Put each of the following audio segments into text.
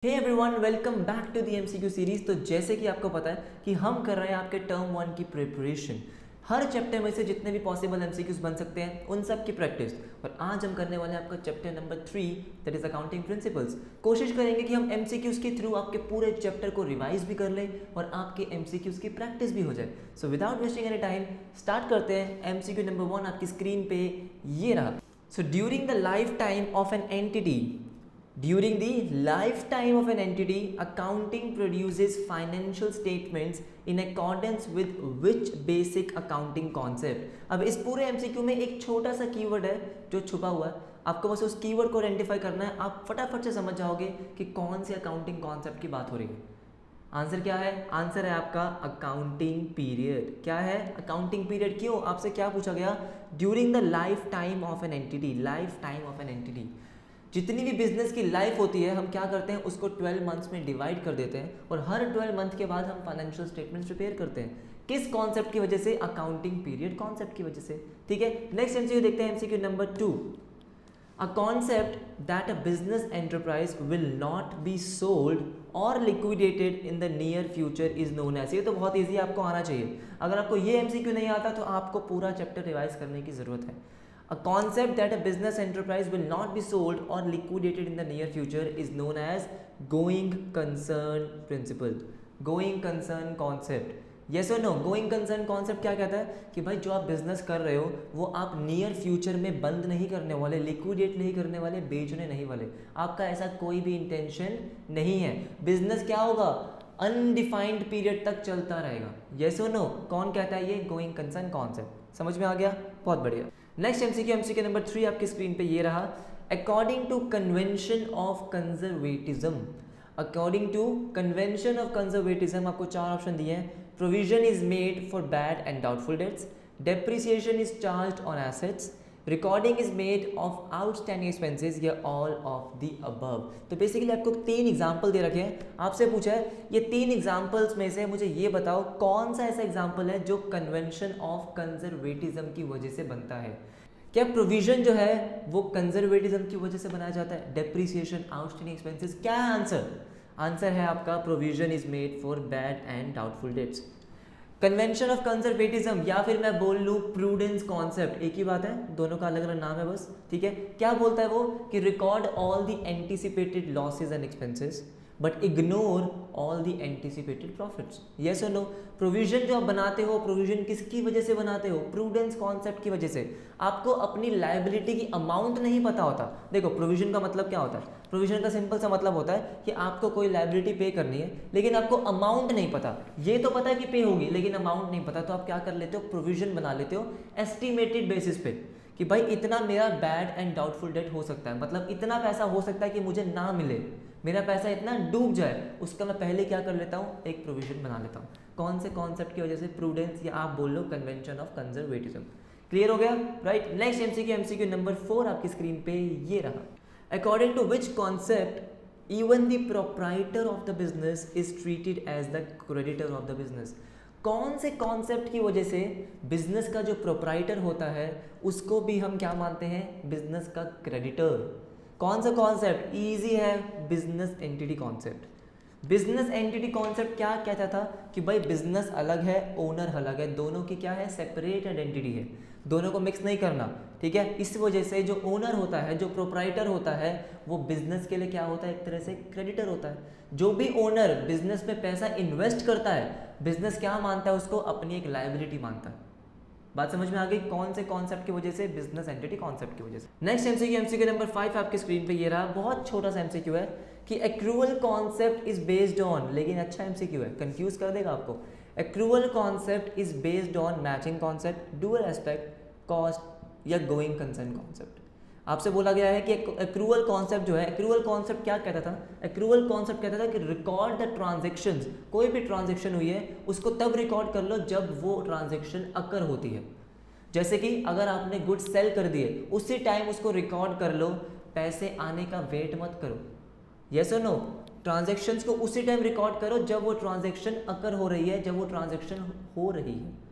Hey everyone, welcome back to the MCQ series. तो जैसे कि आपको पता है कि हम कर रहे हैं आपके टर्म वन की प्रिपरेशन। हर चैप्टर में से जितने भी पॉसिबल एमसीक्यूज बन सकते हैं उन सब की प्रैक्टिस। और आज हम करने वाले हैं आपका chapter number 3, that is accounting principles. कोशिश करेंगे कि हम एमसीक्यूज के थ्रू आपके पूरे चैप्टर को रिवाइज भी कर लें और आपके एमसीक्यूज की प्रैक्टिस भी हो जाए। So without wasting any time start करते हैं। एमसीक्यू नंबर 1 आपकी स्क्रीन पे ये रहा। So during the life time of an entity, during the lifetime of an entity, accounting produces financial statements in accordance with which basic accounting concept। अब इस पूरे MCQ में एक छोटा सा कीवर्ड है जो छुपा हुआ है, आपको बस उस कीवर्ड को आइडेंटिफाई करना है। आप फटाफट से समझ जाओगे कि कौन से अकाउंटिंग कॉन्सेप्ट की बात हो रही है। आंसर क्या है? आंसर है आपका अकाउंटिंग पीरियड। क्या है? Accounting period. क्यों? आपसे क्या पूछा गया? During the life time of an entity. Life time of an entity, जितनी भी बिजनेस की लाइफ होती है हम क्या करते हैं, उसको 12 मंथ्स में डिवाइड कर देते हैं और हर 12 मंथ के बाद हम फाइनेंशियल स्टेटमेंट्स प्रिपेयर करते हैं। किस कॉन्सेप्ट की वजह से? अकाउंटिंग पीरियड कॉन्सेप्ट की वजह से। ठीक है, नेक्स्ट एमसीक्यू देखते हैं, MCQ number 2। A concept that a business enterprise will not be sold or liquidated in the near future is known as। ये तो बहुत इजी आपको आना चाहिए। अगर आपको ये एमसीक्यू नहीं आता तो आपको पूरा चैप्टर रिवाइज करने की जरूरत है। A concept that a business enterprise will not be sold or liquidated in the near future is known as going concern principle, going concern concept। yes or no? going concern concept क्या कहता है कि भाई जो आप business कर रहे हो वो आप नियर फ्यूचर में बंद नहीं करने वाले, लिक्विडेट नहीं करने वाले, बेचने नहीं वाले। आपका ऐसा कोई भी इंटेंशन नहीं है। बिजनेस क्या होगा? अनडिफाइंड पीरियड तक चलता रहेगा। yes or no? कौन कहता है ये? Going concern concept. समझ में आ गया? बहुत बढ़िया। नेक्स्ट एमसीक्यू नंबर 3 आपकी स्क्रीन पे ये रहा। According to convention of conservatism, according to convention of conservatism आपको 4 ऑप्शन दिए हैं। Provision is made for bad and doubtful debts, depreciation is charged on assets, recording is made of outstanding expenses, या all of the above. तो basically आपको 3 example दे रखे हैं। आपसे पूछा है ये 3 एग्जाम्पल्स में से मुझे ये बताओ कौन सा ऐसा एग्जाम्पल है जो कन्वेंशन ऑफ कंजर्वेटिज्म की वजह से बनता है। क्या प्रोविजन जो है वो कंजर्वेटिज्म की वजह से बनाया जाता है? Depreciation, outstanding expenses. क्या है आंसर? आंसर है आपका provision is made for bad and doubtful dates. Convention of conservatism, या फिर मैं बोल लूँ प्रूडेंस कॉन्सेप्ट, एक ही बात है, दोनों का अलग अलग नाम है बस। ठीक है, क्या बोलता है वो कि record all the anticipated losses and expenses but ignore all the anticipated profits. Yes और नो? प्रोविजन जो आप बनाते हो, प्रोविजन किसकी वजह से बनाते हो? प्रूडेंस कॉन्सेप्ट की वजह से। आपको अपनी लायबिलिटी की अमाउंट नहीं पता होता। देखो, प्रोविजन का मतलब क्या होता है? प्रोविजन का सिंपल सा मतलब होता है कि आपको कोई लायबिलिटी पे करनी है लेकिन आपको अमाउंट नहीं पता। ये तो पता है कि पे होगी लेकिन अमाउंट नहीं पता, तो आप क्या कर लेते हो? प्रोविजन बना लेते हो एस्टिमेटेड बेसिस पे कि भाई इतना मेरा बैड एंड डाउटफुल डेट हो सकता है, मतलब इतना पैसा हो सकता है कि मुझे ना मिले, मेरा पैसा इतना डूब जाए, उसका मैं पहले क्या कर लेता हूँ? एक प्रोविजन बना लेता हूँ। कौन से कॉन्सेप्ट की वजह से? प्रूडेंस, या आप बोल लो कन्वेंशन ऑफ कंजर्वेटिज्म। क्लियर हो गया? राइट। नेक्स्ट एमसीक्यू नंबर 4 आपकी स्क्रीन पे ये रहा। According to which concept even the proprietor of the business is treated as the creditor of the business. कौन से कॉन्सेप्ट की वजह से बिजनेस का जो प्रोप्राइटर होता है उसको भी हम क्या मानते हैं? बिजनेस का क्रेडिटर। कौन सा कॉन्सेप्ट? इजी है, business entity concept. Business entity concept क्या कहता था कि भाई बिजनेस अलग है, ओनर अलग है, दोनों की क्या है? सेपरेट आइडेंटिटी है, दोनों को मिक्स नहीं करना। ठीक है, इस वजह से जो ओनर होता है, जो प्रोप्राइटर होता है, वो बिजनेस के लिए क्या होता है? एक तरह से क्रेडिटर होता है। जो भी ओनर बिजनेस में पैसा इन्वेस्ट करता है, बिजनेस क्या मानता है? उसको अपनी एक लायबिलिटी मानता है। बात समझ में आ गई? कौन से कॉन्सेप्ट की वजह से? बिजनेस एंटिटी कॉन्सेप्ट की वजह से। नेक्स्ट एमसीक्यू नंबर 5 आपके स्क्रीन पे ये रहा। बहुत छोटा सा एमसीक्यू है कि accrual concept is based on, लेकिन अच्छा एमसीक्यू है, कंफ्यूज कर देगा आपको। Accrual concept is based on matching concept, dual aspect, cost, या गोइंग कंसर्न कॉन्सेप्ट। आपसे बोला गया है कि एक्रूअल कॉन्सेप्ट जो है, एक्रूअल कॉन्सेप्ट क्या कहता था? एक्रूअल कॉन्सेप्ट कहता था कि रिकॉर्ड द ट्रांजेक्शंस, कोई भी ट्रांजेक्शन हुई है उसको तब रिकॉर्ड कर लो जब वो ट्रांजेक्शन अकर होती है। जैसे कि अगर आपने गुड्स सेल कर दिए उसी टाइम उसको रिकॉर्ड कर लो, पैसे आने का वेट मत करो। यस और नो? ट्रांजेक्शन्स को उसी टाइम रिकॉर्ड करो जब वो ट्रांजेक्शन अकर हो रही है, जब वो ट्रांजेक्शन हो रही है।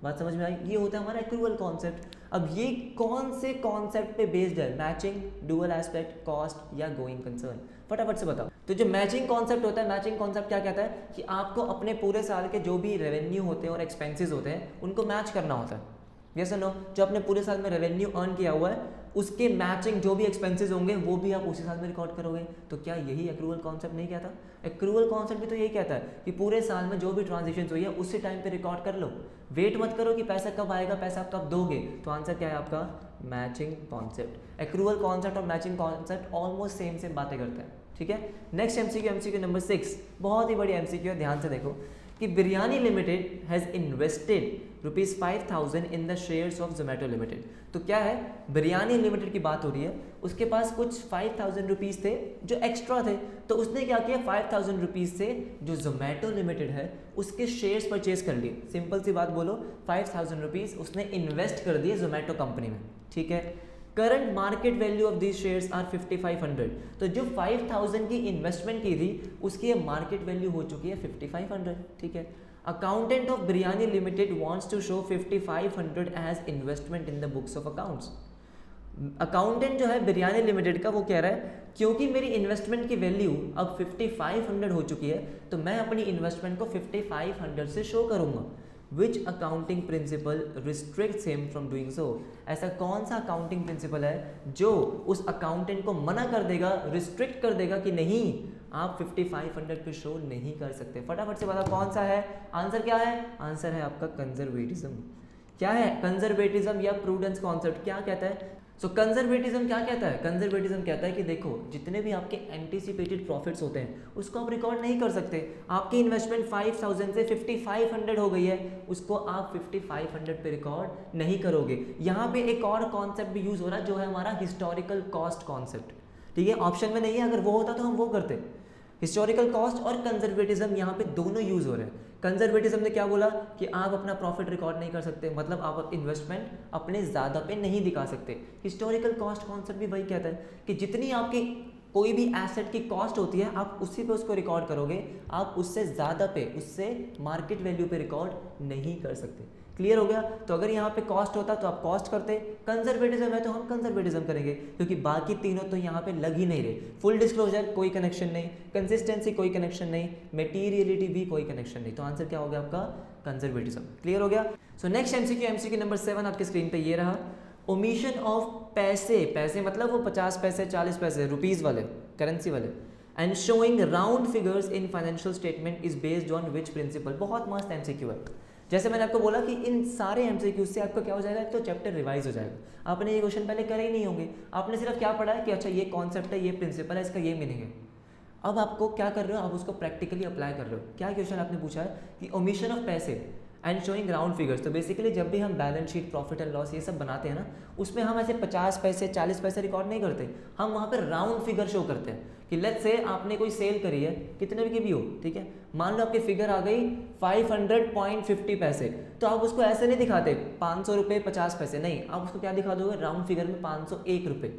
बात समझ में आई? ये होता है हमारा एक्रूअल कॉन्सेप्ट। अब ये कौन से कॉन्सेप्ट पे बेस्ड है? मैचिंग, डुअल एस्पेक्ट, कॉस्ट, या गोइंग कंसर्न। फटाफट से बताओ। तो जो मैचिंग कॉन्सेप्ट होता है, मैचिंग कॉन्सेप्ट क्या कहता है कि आपको अपने पूरे साल के जो भी रेवेन्यू होते हैं और एक्सपेंसेस होते हैं उनको मैच करना होता है। यस और नो, जो आपने पूरे साल में रेवेन्यू अर्न किया हुआ है उसके मैचिंग जो भी एक्सपेंसेस होंगे वो भी आप उसी साल में रिकॉर्ड करोगे। तो क्या यही एक्रूअल कॉन्सेप्ट नहीं कहता? एक्रूअल कॉन्सेप्ट भी तो यही कहता है कि पूरे साल में जो भी ट्रांजेक्शन हुई है उसी टाइम पे रिकॉर्ड कर लो, वेट मत करो कि पैसा कब आएगा, पैसा आप कब दोगे। तो आंसर क्या है आपका? Matching concept. एक्रूअल कॉन्सेप्ट और matching concept almost same same बातें करते हैं, ठीक है। नेक्स्ट एमसीक्यू नंबर 6, बहुत ही बड़ी एमसीक्यू है, ध्यान से देखो कि biryani limited has invested ₹5,000 in the shares of Zomato limited. तो क्या है, बिरयानी लिमिटेड की बात हो रही है, उसके पास कुछ 5,000 रुपीज़ थे जो एक्स्ट्रा थे, तो उसने क्या किया 5,000 रुपीज़ से जो जोमेटो लिमिटेड है उसके शेयर्स परचेज कर लिए। सिंपल सी बात बोलो, 5,000 रुपीज़ उसने इन्वेस्ट कर दिए जोमेटो कंपनी में, ठीक है। Current market value of these shares are 5,500। तो जो 5,000 की इन्वेस्टमेंट की थी उसकी मार्केट वैल्यू हो चुकी है 5,500, ठीक है। Accountant of Biryani limited wants to show 5,500 as investment in the books of accounts. Accountant जो है बिरयानी लिमिटेड का, वो कह रहा है क्योंकि मेरी इन्वेस्टमेंट की वैल्यू अब 5,500 हो चुकी है तो मैं अपनी इन्वेस्टमेंट को 5,500 से शो करूंगा। Which accounting principle restricts him from doing so. ऐसा कौन सा अकाउंटिंग प्रिंसिपल है जो उस अकाउंटेंट को मना कर देगा, रिस्ट्रिक्ट कर देगा कि नहीं आप 5,500 पे शो नहीं कर सकते। फटाफट से बताओ कौन सा है। आंसर क्या है? आंसर है आपका कंजर्वेटिज्म। क्या है कंजर्वेटिज्म या प्रूडेंस कॉन्सेप्ट? क्या कहता है? सो कंजर्वेटिज्म क्या कहता है? कंजर्वेटिज्म कहता है कि देखो जितने भी आपके एंटीसिपेटेड प्रॉफिट्स होते हैं उसको आप रिकॉर्ड नहीं कर सकते। आपकी इन्वेस्टमेंट 5,000 से 5,500 हो गई है, उसको आप 5,500 पे रिकॉर्ड नहीं करोगे। यहाँ पे एक और कॉन्सेप्ट भी यूज हो रहा है जो है हमारा हिस्टोरिकल कॉस्ट कॉन्सेप्ट, ठीक है। ऑप्शन में नहीं है, अगर वो होता तो हम वो करते। हिस्टोरिकल कॉस्ट और कंजर्वेटिज्म यहाँ पे दोनों यूज हो रहे हैं। कंजर्वेटिज्म ने क्या बोला कि आप अपना प्रॉफिट रिकॉर्ड नहीं कर सकते, मतलब आप इन्वेस्टमेंट अपने ज़्यादा पे नहीं दिखा सकते। हिस्टोरिकल कॉस्ट कॉन्सेप्ट भी वही कहता है कि जितनी आपकी कोई भी एसेट की कॉस्ट होती है आप उसी पे उसको रिकॉर्ड करोगे, आप उससे ज़्यादा पे, उससे मार्केट वैल्यू पे रिकॉर्ड नहीं कर सकते। क्लियर हो गया? तो अगर यहाँ पे कॉस्ट होता तो आप कॉस्ट करते, कंजर्वेटिज्म है तो हम कंजर्वेटिज्म करेंगे, क्योंकि बाकी तीनों तो यहाँ पे लग ही नहीं रहे। फुल डिस्क्लोजर कोई कनेक्शन नहीं, कंसिस्टेंसी कोई कनेक्शन नहीं, मटेरियलिटी भी कोई कनेक्शन नहीं। तो आंसर क्या हो गया आपका? कंजर्वेटिज्म। क्लियर हो गया? सो नेक्स्ट एमसीक्यू नंबर 7 आपके स्क्रीन पे ये रहा। ओमिशन ऑफ पैसे, पैसे मतलब वो 50 पैसे 40 पैसे रुपीज़ वाले, करेंसी वाले, and showing round figures in financial statement is based on which principle. बहुत मस्त एमसीक्यू है। जैसे मैंने आपको बोला कि इन सारे एमसीक्यू से आपका क्या हो जाएगा, तो चैप्टर रिवाइज हो जाएगा। आपने ये क्वेश्चन पहले करे ही नहीं होंगे, आपने सिर्फ क्या पढ़ा है कि अच्छा ये कॉन्सेप्ट है, ये प्रिंसिपल है, इसका ये मीनिंग है। अब आपको क्या कर रहे हो, आप उसको प्रैक्टिकली अप्लाई कर रहे हो। क्या क्वेश्चन आपने पूछा है कि ओमिशन ऑफ पैसे एंड शोइंग राउंड फिगर्स। तो बेसिकली जब भी हम balance sheet, profit and loss ये सब बनाते हैं ना, उसमें हम ऐसे 50 पैसे 40 पैसे रिकॉर्ड नहीं करते, हम वहाँ पर राउंड फिगर शो करते हैं कि लेट्स से आपने कोई सेल करी है, कितने की भी हो, ठीक है, मान लो आपकी फिगर आ गई 500.50 पैसे, तो आप उसको ऐसे नहीं दिखाते 500 रुपये 50 पैसे, नहीं, आप उसको क्या दिखा दोगे राउंड फिगर में 501 रुपये।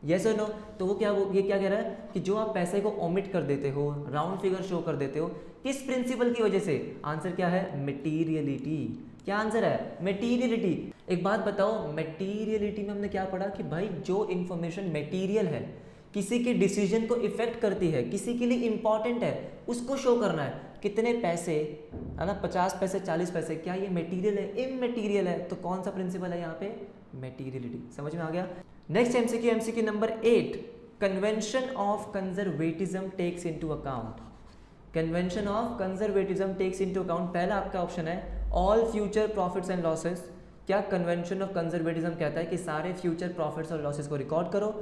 यस और नो? तो वो ये क्या कह रहा है कि जो आप पैसे को ओमिट कर देते हो, राउंड फिगर शो कर देते हो, किस प्रिंसिपल की वजह से? आंसर क्या है? मटेरियलिटी। क्या आंसर है? मटेरियलिटी। एक बात बताओ, मटेरियलिटी में हमने क्या पढ़ा कि भाई जो इन्फॉर्मेशन मटेरियल है, किसी के डिसीजन को इफेक्ट करती है, किसी के लिए इंपॉर्टेंट है, उसको शो करना है। कितने पैसे है ना, 50 पैसे 40 पैसे, क्या ये मटेरियल है, इमटेरियल है? तो कौन सा प्रिंसिपल है यहाँ पे? मटेरियलिटी। समझ में आ गया? Next MCQ number 8, convention of conservatism takes into account. Convention of conservatism takes into account, पहला आपका ऑप्शन है all future profits and losses. क्या कन्वेंशन ऑफ कंजर्वेटिज्म कहता है कि सारे फ्यूचर प्रॉफिट्स और लॉसेस को रिकॉर्ड करो।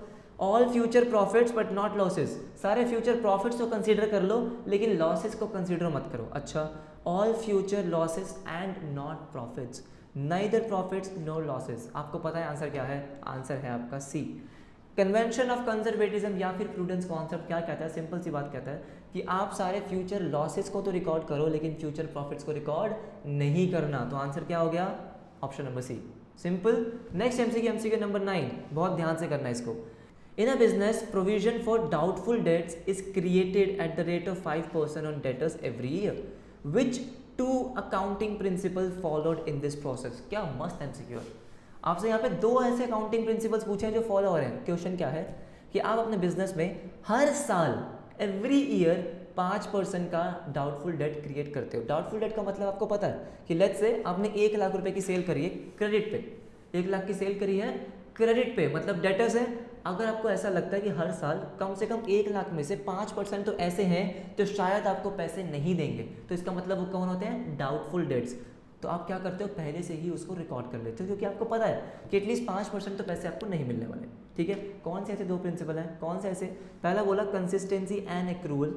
All future profits but not losses, सारे फ्यूचर प्रॉफिट्स को कंसीडर कर लो लेकिन लॉसेस को कंसीडर मत करो। अच्छा, all future losses and not profits, neither profits no losses. आपको पता है आंसर क्या है? आंसर है आपका सी। कन्वेंशन ऑफ कंजर्वेटिज्म या फिर प्रूडेंस कॉन्सेप्ट क्या कहता है? सिंपल सी बात कहता है कि आप सारे फ्यूचर लॉसेस को तो रिकॉर्ड करो लेकिन फ्यूचर प्रॉफिट्स को रिकॉर्ड नहीं करना। तो आंसर क्या हो गया? Option number C, simple. Next MCQ number 9, बहुत ध्यान से करना इसको। In a business, provision for doubtful debts is created at the rate of 5% on debtors every year. Which two accounting principles followed in this process? क्या मस्त MCQ है। आपसे यहाँ पे 2 ऐसे अकाउंटिंग प्रिंसिपल्स पूछे हैं जो फॉलो हो रहे हैं। क्वेश्चन क्या है कि आप अपने बिजनेस में हर साल एवरी ईयर 5% का डाउटफुल डेट क्रिएट करते हो। डाउटफुल डेट का मतलब आपको पता है कि लेट्स से आपने 1 लाख रुपए की सेल करी है क्रेडिट पे, 1 लाख की सेल करी है क्रेडिट पे, मतलब डेटर्स है। अगर आपको ऐसा लगता है कि हर साल कम से कम 1 लाख में से 5% तो ऐसे हैं तो शायद आपको पैसे नहीं देंगे, तो इसका मतलब वो कौन होते हैं, डाउटफुल डेट्स। तो आप क्या करते हो, पहले से ही उसको रिकॉर्ड कर लेते हो, क्योंकि आपको पता है कि एटलीस्ट 5% तो पैसे आपको नहीं मिलने वाले। ठीक है, कौन से ऐसे 2 प्रिंसिपल हैं, कौन से ऐसे, पहला बोला कंसिस्टेंसी एंड एक्रूवल।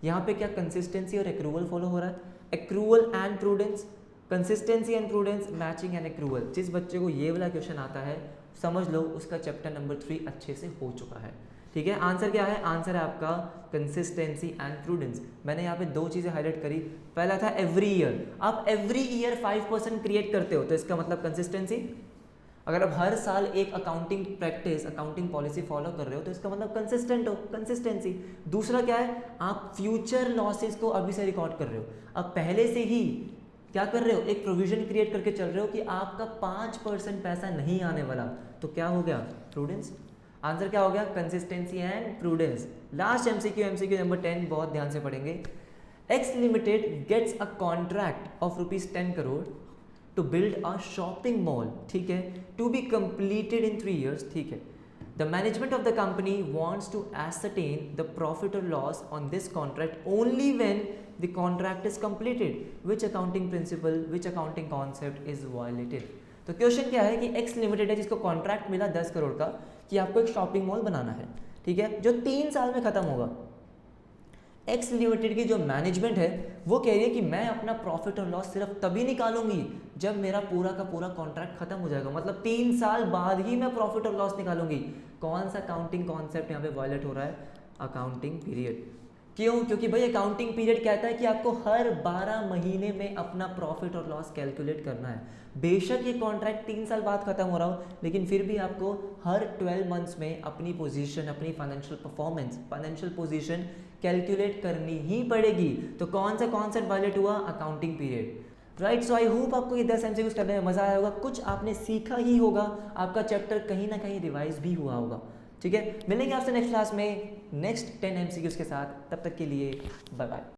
यहाँ पे क्या कंसिस्टेंसी और एक्रूवल फॉलो हो रहा है, accrual and prudence, consistency and prudence, matching and accrual. जिस बच्चे को ये वाला क्वेश्चन आता है समझ लो उसका चैप्टर नंबर 3 अच्छे से हो चुका है। ठीक है, आंसर क्या है, आंसर है आपका कंसिस्टेंसी एंड प्रूडेंस। मैंने यहाँ पे 2 चीज़ें हाईलाइट करी, पहला था एवरी ईयर, आप एवरी ईयर 5% क्रिएट करते हो तो इसका मतलब कंसिस्टेंसी। अगर आप हर साल एक accounting practice, accounting policy follow कर रहे हो तो इसका मतलब कंसिस्टेंट हो, कंसिस्टेंसी। दूसरा क्या है, आप फ्यूचर लॉसेस को अभी से रिकॉर्ड कर रहे हो, अब पहले से ही क्या कर रहे हो, एक प्रोविजन क्रिएट करके चल रहे हो कि आपका 5% पैसा नहीं आने वाला, तो क्या हो गया, प्रूडेंस। आंसर क्या हो गया, consistency and prudence. Last MCQ number 10 बहुत ध्यान से पढ़ेंगे। X limited gets a contract of ₹10 crore to build a shopping mall, ठीक है, to be completed in 3 years, ठीक है। The management of the company wants to ascertain the profit or loss on this contract only when the contract is completed. Which accounting principle, which accounting concept is violated? तो question क्या है कि x limited है जिसको contract मिला 10 करोड़ का कि आपको एक शॉपिंग मॉल बनाना है, ठीक है, जो 3 साल में खत्म होगा। एक्स लिमिटेड की जो मैनेजमेंट है वो कह रही है कि मैं अपना प्रॉफिट और लॉस सिर्फ तभी निकालूंगी जब मेरा पूरा का पूरा कॉन्ट्रैक्ट खत्म हो जाएगा, मतलब 3 साल बाद ही मैं प्रॉफिट और लॉस निकालूंगी। कौन सा अकाउंटिंग कॉन्सेप्ट यहाँ पे वायलेट हो रहा है, अकाउंटिंग पीरियड। क्यों, क्योंकि भाई अकाउंटिंग पीरियड कहता है कि आपको हर 12 महीने में अपना प्रॉफिट और लॉस कैलकुलेट करना है। बेशक ये कॉन्ट्रैक्ट 3 साल बाद खत्म हो रहा हो, लेकिन फिर भी आपको हर 12 मंथ्स में अपनी पोजीशन, अपनी financial performance, financial position calculate करनी ही पड़ेगी। तो कौन सा कॉन्सेप्ट वायलेट हुआ, accounting period. Right, so I hope आपको ये 10 MCQs करने में मजा आया होगा, कुछ आपने सीखा ही होगा, आपका चैप्टर कहीं ना कहीं रिवाइज भी हुआ होगा। ठीक है, मिलेंगे आपसे नेक्स्ट क्लास में नेक्स्ट 10 MCQs के साथ, तब तक के लिए बाय बाय।